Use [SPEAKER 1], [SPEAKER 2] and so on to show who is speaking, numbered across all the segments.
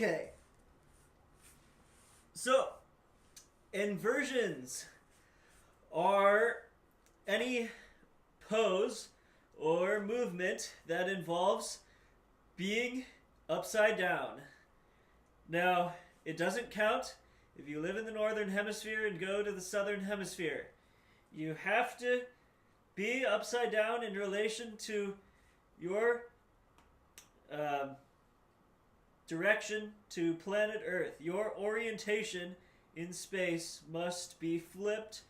[SPEAKER 1] Okay. So, inversions are any pose or movement that involves being upside down. Now, it doesn't count if you live in the northern hemisphere and go to the southern hemisphere. You have to be upside down in relation to your direction to planet Earth. Your orientation in space must be flipped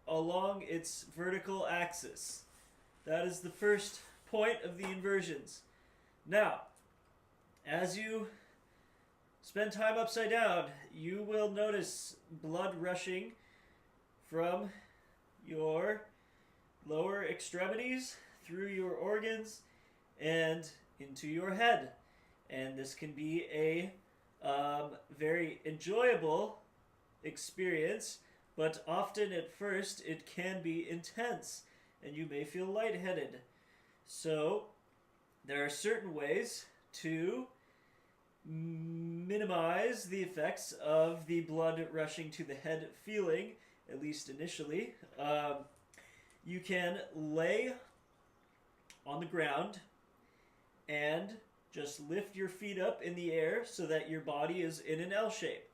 [SPEAKER 1] along its vertical axis. That is the first point of the inversions. Now, as you spend time upside down, you will notice blood rushing from your lower extremities through your organs and into your head. And this can be a very enjoyable experience, but often at first it can be intense and you may feel lightheaded. So there are certain ways to minimize the effects of the blood rushing to the head feeling, at least initially. You can lay on the ground and just lift your feet up in the air so that your body is in an L shape,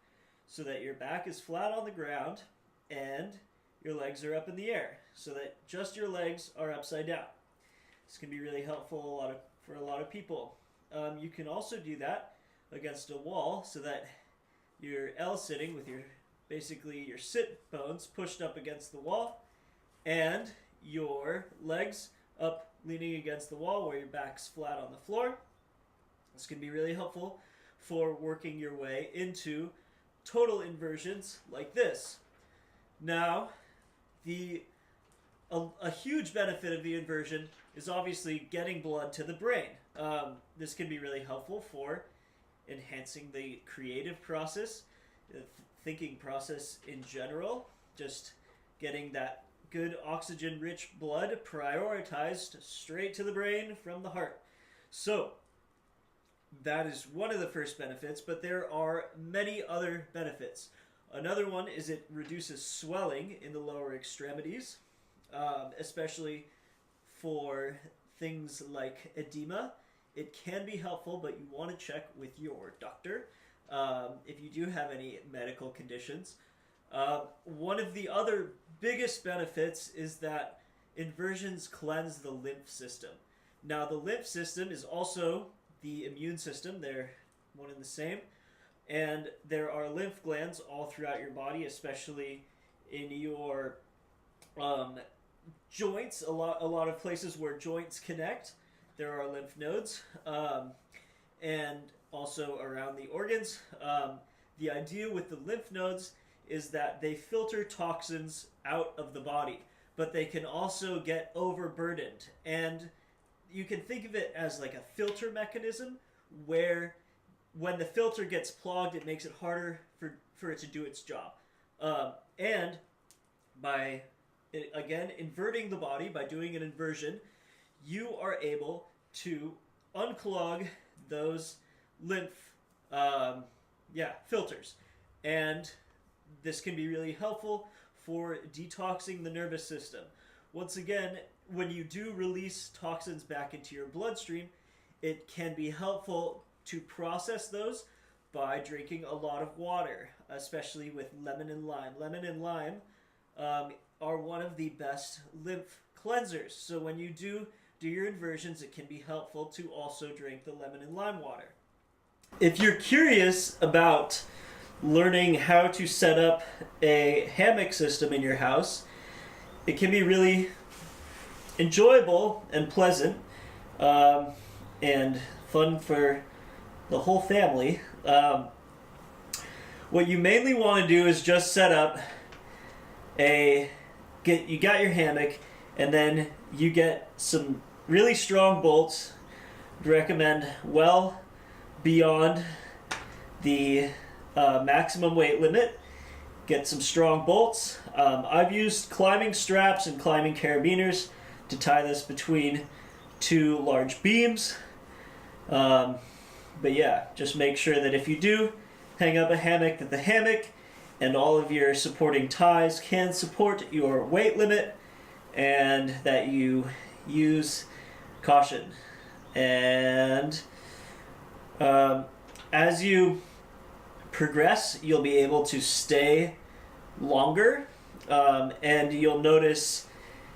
[SPEAKER 1] so that your back is flat on the ground and your legs are up in the air, so that just your legs are upside down. This can be really helpful for a lot of people. You can also do that against a wall so that you're L sitting with basically your sit bones pushed up against the wall and your legs up leaning against the wall where your back's flat on the floor. This can be really helpful for working your way into total inversions like this. Now, a huge benefit of the inversion is obviously getting blood to the brain. This can be really helpful for enhancing the creative process, the thinking process in general, just getting that good oxygen-rich blood prioritized straight to the brain from the heart. So, that is one of the first benefits, but there are many other benefits. Another one is it reduces swelling in the lower extremities, especially for things like edema. It can be helpful, but you want to check with your doctor if you do have any medical conditions. One of the other biggest benefits is that inversions cleanse the lymph system. Now, the lymph system is also the immune system. They're one and the same. And there are lymph glands all throughout your body, especially in your joints. A lot of places where joints connect, there are lymph nodes. And also around the organs. The idea with the lymph nodes is that they filter toxins out of the body, but they can also get overburdened. And you can think of it as like a filter mechanism where when the filter gets clogged, it makes it harder for it to do its job. And by, again, inverting the body, by doing an inversion, you are able to unclog those lymph filters. And this can be really helpful for detoxing the nervous system. Once again, when you do release toxins back into your bloodstream, it can be helpful to process those by drinking a lot of water, especially with lemon and lime. Lemon and lime are one of the best lymph cleansers. So when you do your inversions, it can be helpful to also drink the lemon and lime water. If you're curious about learning how to set up a hammock system in your house, it can be really enjoyable and pleasant and fun for the whole family. What you mainly want to do is just set up you got your hammock, and then you get some really strong bolts. I'd recommend well beyond the maximum weight limit. Get some strong bolts. I've used climbing straps and climbing carabiners to tie this between two large beams. But yeah, just make sure that if you do hang up a hammock, that the hammock and all of your supporting ties can support your weight limit, and that you use caution. And as you progress, you'll be able to stay longer, and you'll notice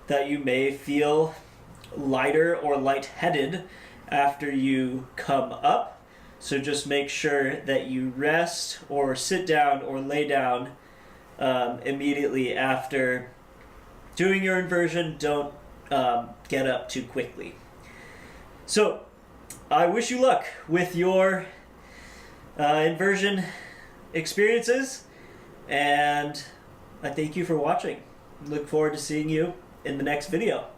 [SPEAKER 1] that you may feel lighter or lightheaded after you come up. So just make sure that you rest or sit down or lay down immediately after doing your inversion. Don't get up too quickly. So I wish you luck with your inversion experiences, and I thank you for watching. Look forward to seeing you in the next video.